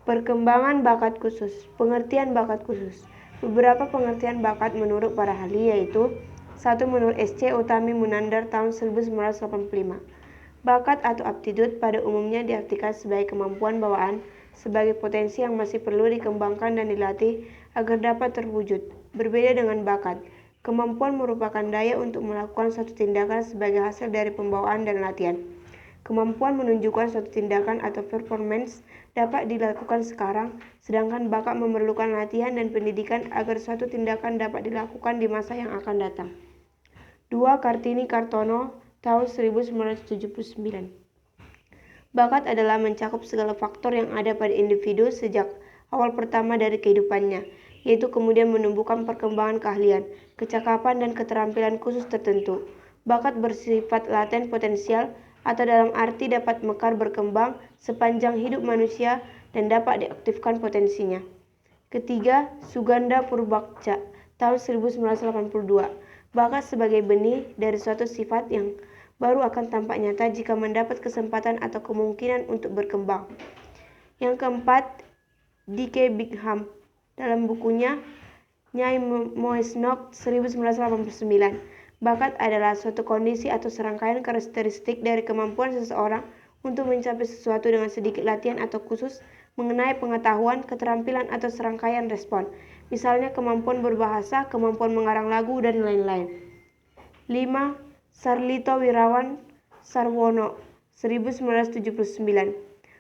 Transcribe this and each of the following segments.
Perkembangan bakat khusus. Pengertian bakat khusus. Beberapa pengertian bakat menurut para ahli yaitu: 1. Menurut S.C. Utami Munandar tahun 1985. Bakat atau aptitude pada umumnya diartikan sebagai kemampuan bawaan, sebagai potensi yang masih perlu dikembangkan dan dilatih agar dapat terwujud. Berbeda dengan bakat, kemampuan merupakan daya untuk melakukan suatu tindakan sebagai hasil dari pembawaan dan latihan. Kemampuan menunjukkan suatu tindakan atau performance dapat dilakukan sekarang, sedangkan bakat memerlukan latihan dan pendidikan agar suatu tindakan dapat dilakukan di masa yang akan datang. 2. Kartini Kartono tahun 1979. Bakat adalah mencakup segala faktor yang ada pada individu sejak awal pertama dari kehidupannya, yaitu kemudian menumbuhkan perkembangan keahlian, kecakapan, dan keterampilan khusus tertentu. Bakat bersifat laten potensial atau dalam arti dapat mekar berkembang sepanjang hidup manusia dan dapat diaktifkan potensinya. Ketiga, Suganda Purbakca tahun 1982. Bakat sebagai benih dari suatu sifat yang baru akan tampak nyata jika mendapat kesempatan atau kemungkinan untuk berkembang. Yang keempat, D.K. Bigham dalam bukunya Nyai Moesnok 1989. Bakat adalah suatu kondisi atau serangkaian karakteristik dari kemampuan seseorang untuk mencapai sesuatu dengan sedikit latihan atau khusus mengenai pengetahuan, keterampilan, atau serangkaian respon. Misalnya kemampuan berbahasa, kemampuan mengarang lagu, dan lain-lain. 5. Sarlito Wirawan Sarwono 1979.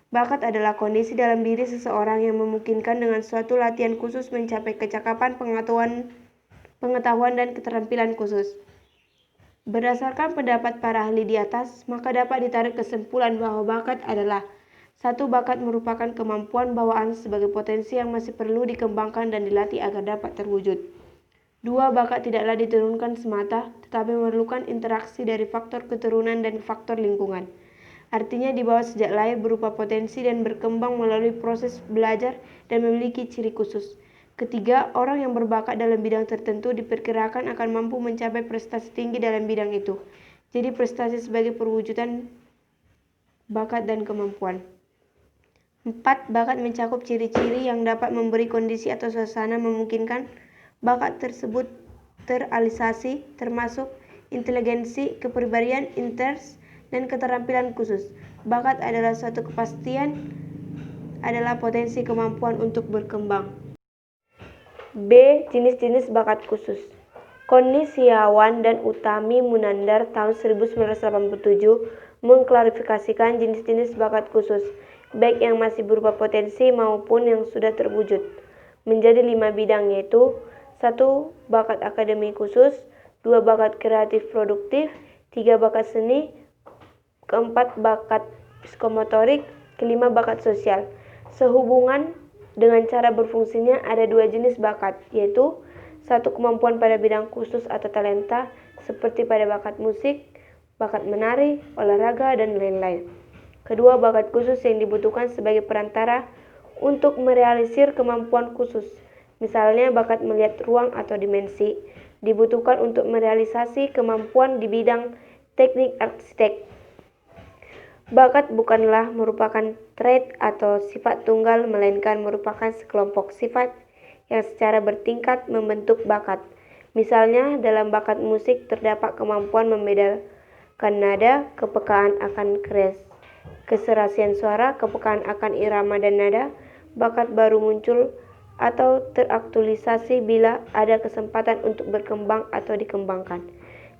Bakat adalah kondisi dalam diri seseorang yang memungkinkan dengan suatu latihan khusus mencapai kecakapan, pengetahuan, dan keterampilan khusus. Berdasarkan pendapat para ahli di atas, maka dapat ditarik kesimpulan bahwa bakat adalah: 1. Bakat merupakan kemampuan bawaan sebagai potensi yang masih perlu dikembangkan dan dilatih agar dapat terwujud. 2. Bakat tidaklah diturunkan semata, tetapi memerlukan interaksi dari faktor keturunan dan faktor lingkungan. Artinya dibawa sejak lahir berupa potensi dan berkembang melalui proses belajar dan memiliki ciri khusus. Ketiga, orang yang berbakat dalam bidang tertentu diperkirakan akan mampu mencapai prestasi tinggi dalam bidang itu. Jadi prestasi sebagai perwujudan bakat dan kemampuan. 4. Bakat mencakup ciri-ciri yang dapat memberi kondisi atau suasana memungkinkan bakat tersebut terrealisasi, termasuk inteligensi, kepribadian, interest, dan keterampilan khusus. Bakat adalah suatu kepastian, adalah potensi kemampuan untuk berkembang. B. Jenis-jenis bakat khusus. Konni Siawan dan Utami Munandar tahun 1987 mengklarifikasikan jenis-jenis bakat khusus, baik yang masih berupa potensi maupun yang sudah terwujud, menjadi 5 bidang, yaitu: 1. Bakat akademi khusus, 2. Bakat kreatif produktif, 3. Bakat seni, 4. Bakat psikomotorik, 5. Bakat sosial. Sehubungan dengan cara berfungsinya ada 2 jenis bakat, yaitu: 1. Kemampuan pada bidang khusus atau talenta, seperti pada bakat musik, bakat menari, olahraga, dan lain-lain. Kedua, bakat khusus yang dibutuhkan sebagai perantara untuk merealisir kemampuan khusus. Misalnya bakat melihat ruang atau dimensi, dibutuhkan untuk merealisasi kemampuan di bidang teknik arsitek. Bakat bukanlah merupakan trait atau sifat tunggal, melainkan merupakan sekelompok sifat yang secara bertingkat membentuk bakat. Misalnya, dalam bakat musik terdapat kemampuan membedakan nada, kepekaan akan keserasian suara, kepekaan akan irama dan nada. Bakat baru muncul atau teraktualisasi bila ada kesempatan untuk berkembang atau dikembangkan.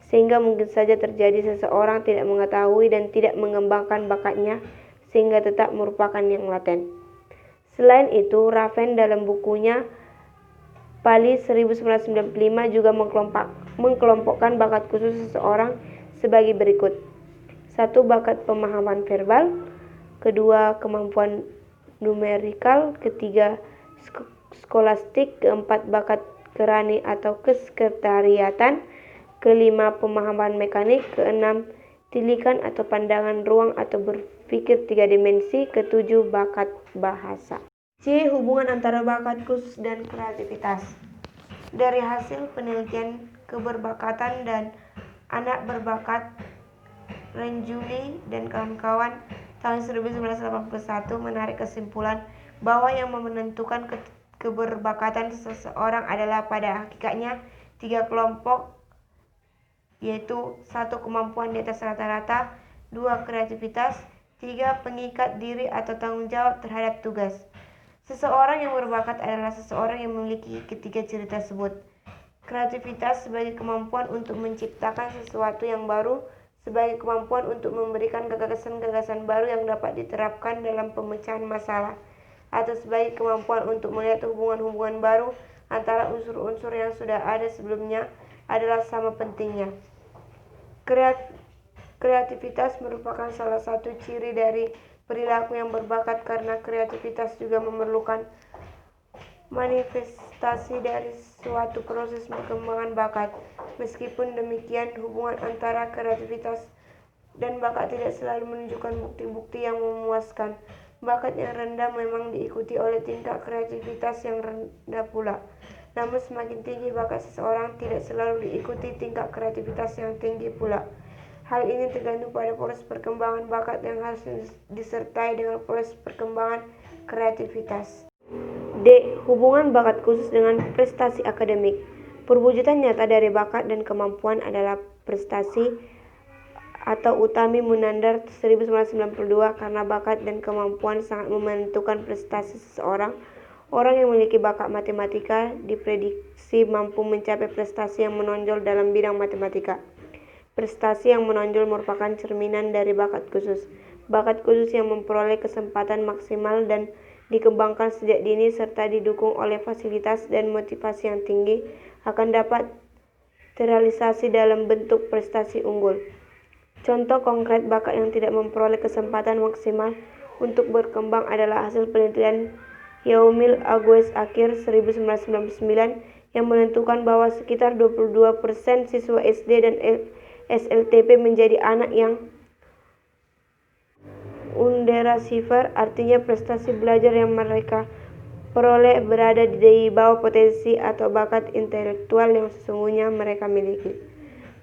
Sehingga mungkin saja terjadi seseorang tidak mengetahui dan tidak mengembangkan bakatnya, sehingga tetap merupakan yang laten. Selain itu, Raven dalam bukunya Pali 1995 juga mengkelompokkan bakat khusus seseorang sebagai berikut: 1. Bakat pemahaman verbal, 2. Kemampuan numerikal, 3. Skolastik, 4. Bakat kerani atau kesekretariatan, 5. Pemahaman mekanik, 6. Tilikan atau pandangan ruang atau berpikir 3 dimensi, 7. Bakat bahasa. C. Hubungan antara bakat khusus dan kreativitas. Dari hasil penelitian keberbakatan dan anak berbakat, Renjuli dan kawan-kawan tahun 1981 menarik kesimpulan bahwa yang menentukan keberbakatan seseorang adalah pada hakikatnya 3 kelompok, yaitu 1. Kemampuan di atas rata-rata, 2. Kreativitas, 3. Pengikat diri atau tanggung jawab terhadap tugas. Seseorang yang berbakat adalah seseorang yang memiliki ketiga ciri tersebut. Kreativitas sebagai kemampuan untuk menciptakan sesuatu yang baru, sebagai kemampuan untuk memberikan gagasan-gagasan baru yang dapat diterapkan dalam pemecahan masalah, atau sebagai kemampuan untuk melihat hubungan-hubungan baru antara unsur-unsur yang sudah ada sebelumnya adalah sama pentingnya. Kreativitas merupakan salah satu ciri dari perilaku yang berbakat karena kreativitas juga memerlukan manifestasi dari suatu proses perkembangan bakat. Meskipun demikian, hubungan antara kreativitas dan bakat tidak selalu menunjukkan bukti-bukti yang memuaskan. Bakat yang rendah memang diikuti oleh tingkat kreativitas yang rendah pula. Namun semakin tinggi bakat seseorang, tidak selalu diikuti tingkat kreativitas yang tinggi pula. Hal ini tergantung pada proses perkembangan bakat yang harus disertai dengan proses perkembangan kreativitas. D. Hubungan bakat khusus dengan prestasi akademik. Perwujudan nyata dari bakat dan kemampuan adalah prestasi atau Utami Munandar 1992. Karena bakat dan kemampuan sangat menentukan prestasi seseorang, orang yang memiliki bakat matematika diprediksi mampu mencapai prestasi yang menonjol dalam bidang matematika. Prestasi yang menonjol merupakan cerminan dari bakat khusus. Bakat khusus yang memperoleh kesempatan maksimal dan dikembangkan sejak dini serta didukung oleh fasilitas dan motivasi yang tinggi akan dapat terrealisasi dalam bentuk prestasi unggul. Contoh konkret bakat yang tidak memperoleh kesempatan maksimal untuk berkembang adalah hasil penelitian Yaumil Agues Akhir 1999 yang menentukan bahwa sekitar 22% siswa SD dan SLTP menjadi anak yang underachiever, artinya prestasi belajar yang mereka peroleh berada di bawah potensi atau bakat intelektual yang sesungguhnya mereka miliki.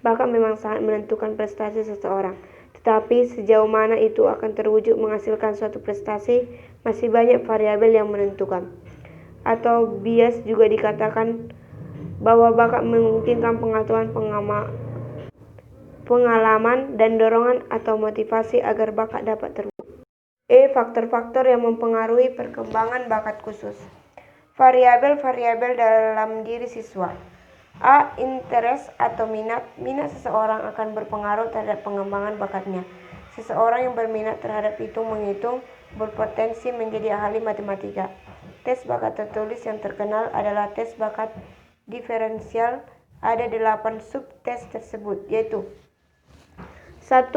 Bakat memang sangat menentukan prestasi seseorang, tetapi sejauh mana itu akan terwujud menghasilkan suatu prestasi, masih banyak variabel yang menentukan. Atau bias juga dikatakan bahwa bakat memungkinkan pengetahuan, pengalaman, dan dorongan atau motivasi agar bakat dapat terwujud. Faktor-faktor yang mempengaruhi perkembangan bakat khusus. Variabel-variabel dalam diri siswa. A. Interest atau minat. Minat seseorang akan berpengaruh terhadap pengembangan bakatnya. Seseorang yang berminat terhadap hitung-menghitung berpotensi menjadi ahli matematika. Tes bakat tertulis yang terkenal adalah tes bakat diferensial. Ada 8 subtes tersebut, yaitu 1.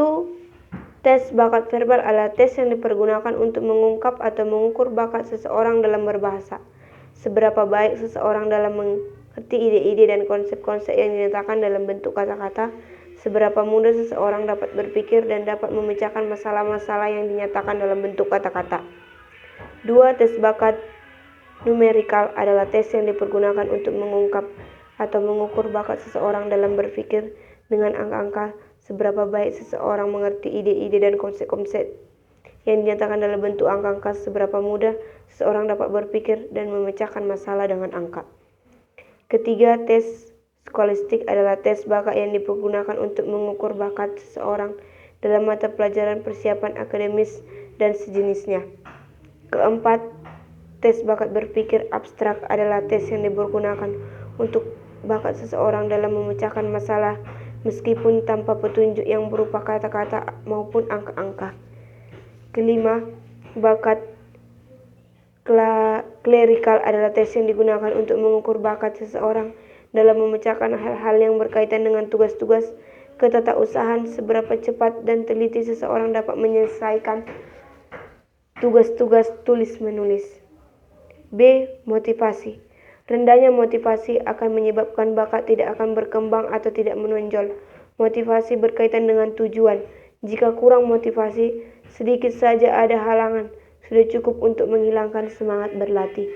Tes bakat verbal adalah tes yang dipergunakan untuk mengungkap atau mengukur bakat seseorang dalam berbahasa. Seberapa baik seseorang dalam mengerti ide-ide dan konsep-konsep yang dinyatakan dalam bentuk kata-kata, seberapa mudah seseorang dapat berpikir dan dapat memecahkan masalah-masalah yang dinyatakan dalam bentuk kata-kata. 2. Tes bakat numerikal adalah tes yang dipergunakan untuk mengungkap atau mengukur bakat seseorang dalam berpikir dengan angka-angka. Seberapa baik seseorang mengerti ide-ide dan konsep-konsep yang dinyatakan dalam bentuk angka-angka, seberapa mudah seseorang dapat berpikir dan memecahkan masalah dengan angka. Ketiga, tes skolastik adalah tes bakat yang dipergunakan untuk mengukur bakat seseorang dalam mata pelajaran persiapan akademis dan sejenisnya. Keempat, tes bakat berpikir abstrak adalah tes yang dipergunakan untuk bakat seseorang dalam memecahkan masalah meskipun tanpa petunjuk yang berupa kata-kata maupun angka-angka. Kelima, bakat klerikal adalah tes yang digunakan untuk mengukur bakat seseorang dalam memecahkan hal-hal yang berkaitan dengan tugas-tugas ketatausahaan, seberapa cepat dan teliti seseorang dapat menyelesaikan tugas-tugas tulis-menulis. B. Motivasi. Rendahnya motivasi akan menyebabkan bakat tidak akan berkembang atau tidak menonjol. Motivasi berkaitan dengan tujuan. Jika kurang motivasi, sedikit saja ada halangan, sudah cukup untuk menghilangkan semangat berlatih.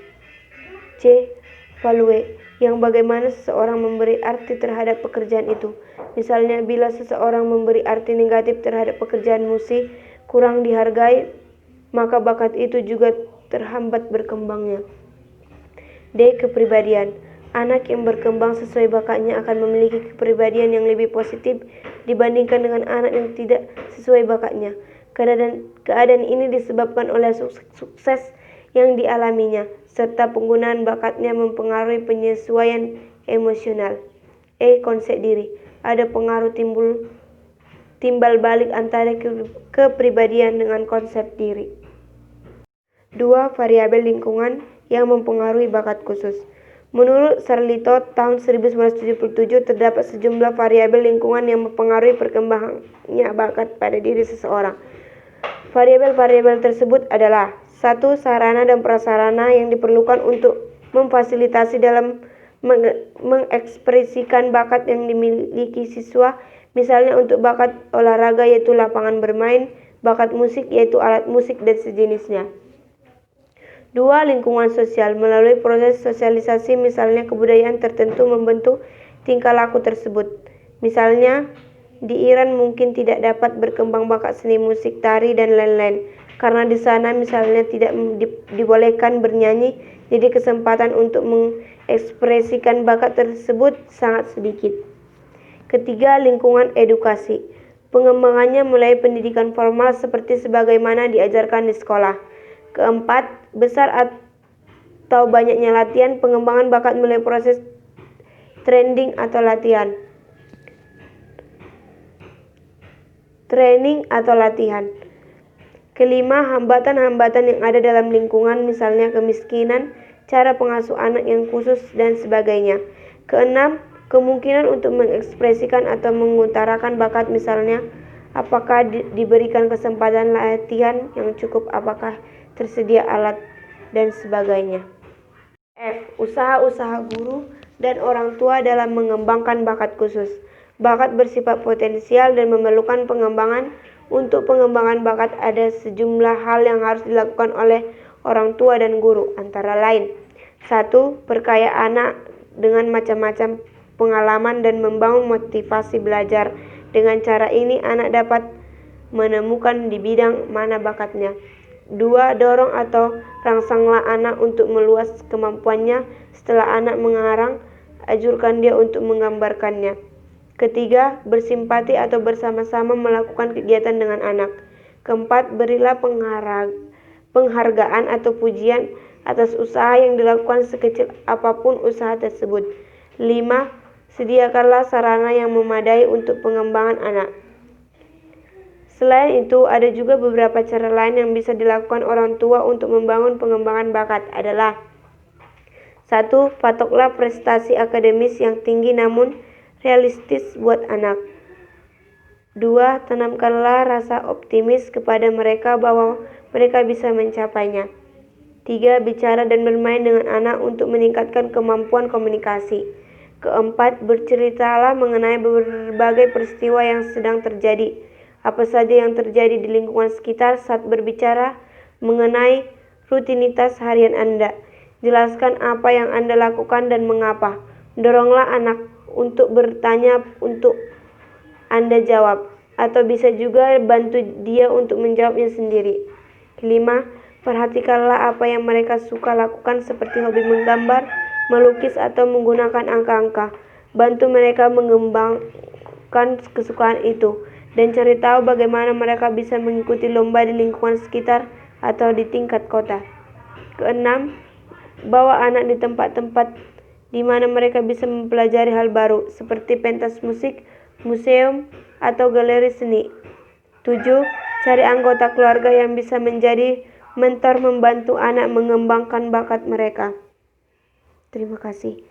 C. Value, yang bagaimana seseorang memberi arti terhadap pekerjaan itu. Misalnya, bila seseorang memberi arti negatif terhadap pekerjaan musik, kurang dihargai, maka bakat itu juga terhambat berkembangnya. D. Kepribadian. Anak yang berkembang sesuai bakatnya akan memiliki kepribadian yang lebih positif dibandingkan dengan anak yang tidak sesuai bakatnya. Keadaan ini disebabkan oleh sukses yang dialaminya, serta penggunaan bakatnya mempengaruhi penyesuaian emosional. E. Konsep diri. Ada pengaruh timbal balik antara kepribadian dengan konsep diri. 2. Variabel lingkungan yang mempengaruhi bakat khusus. Menurut Sarlito tahun 1977 terdapat sejumlah variabel lingkungan yang mempengaruhi perkembangannya bakat pada diri seseorang. Variabel-variabel tersebut adalah 1. Sarana dan prasarana yang diperlukan untuk memfasilitasi dalam mengekspresikan bakat yang dimiliki siswa, misalnya untuk bakat olahraga yaitu lapangan bermain, bakat musik yaitu alat musik dan sejenisnya. 2. Lingkungan sosial. Melalui proses sosialisasi, misalnya kebudayaan tertentu membentuk tingkah laku tersebut. Misalnya, di Iran mungkin tidak dapat berkembang bakat seni musik, tari, dan lain-lain, karena di sana misalnya tidak dibolehkan bernyanyi, jadi kesempatan untuk mengekspresikan bakat tersebut sangat sedikit. Ketiga, lingkungan edukasi. Pengembangannya mulai pendidikan formal seperti sebagaimana diajarkan di sekolah. Keempat, besar atau banyaknya latihan. Pengembangan bakat mulai proses training atau latihan. Kelima, hambatan-hambatan yang ada dalam lingkungan, misalnya kemiskinan, cara pengasuh anak yang khusus, dan sebagainya. Keenam, kemungkinan untuk mengekspresikan atau mengutarakan bakat, misalnya apakah diberikan kesempatan latihan yang cukup, apakah tersedia alat, dan sebagainya. F. Usaha-usaha guru dan orang tua dalam mengembangkan bakat khusus. Bakat bersifat potensial dan memerlukan pengembangan. Untuk pengembangan bakat ada sejumlah hal yang harus dilakukan oleh orang tua dan guru, antara lain 1. Perkaya anak dengan macam-macam pengalaman dan membangun motivasi belajar. Dengan cara ini anak dapat menemukan di bidang mana bakatnya. 2. Dorong atau rangsanglah anak untuk meluas kemampuannya. Setelah anak mengarang, ajurkan dia untuk menggambarkannya. Ketiga, bersimpati atau bersama-sama melakukan kegiatan dengan anak. Keempat, berilah penghargaan atau pujian atas usaha yang dilakukan sekecil apapun usaha tersebut. 5. Sediakanlah sarana yang memadai untuk pengembangan anak. Selain itu, ada juga beberapa cara lain yang bisa dilakukan orang tua untuk membangun pengembangan bakat adalah 1. Patoklah prestasi akademis yang tinggi namun realistis buat anak. 2. Tanamkanlah rasa optimis kepada mereka bahwa mereka bisa mencapainya. 3. Bicara dan bermain dengan anak untuk meningkatkan kemampuan komunikasi. Keempat, berceritalah mengenai berbagai peristiwa yang sedang terjadi. Apa saja yang terjadi di lingkungan sekitar saat berbicara mengenai rutinitas harian Anda. Jelaskan apa yang Anda lakukan dan mengapa. Doronglah anak untuk bertanya untuk Anda jawab, atau bisa juga bantu dia untuk menjawabnya sendiri. 5. Perhatikanlah apa yang mereka suka lakukan seperti hobi menggambar, melukis, atau menggunakan angka-angka. Bantu mereka mengembangkan kesukaan itu. Dan cari tahu bagaimana mereka bisa mengikuti lomba di lingkungan sekitar atau di tingkat kota. Keenam, bawa anak di tempat-tempat di mana mereka bisa mempelajari hal baru, seperti pentas musik, museum, atau galeri seni. 7. Cari anggota keluarga yang bisa menjadi mentor membantu anak mengembangkan bakat mereka. Terima kasih.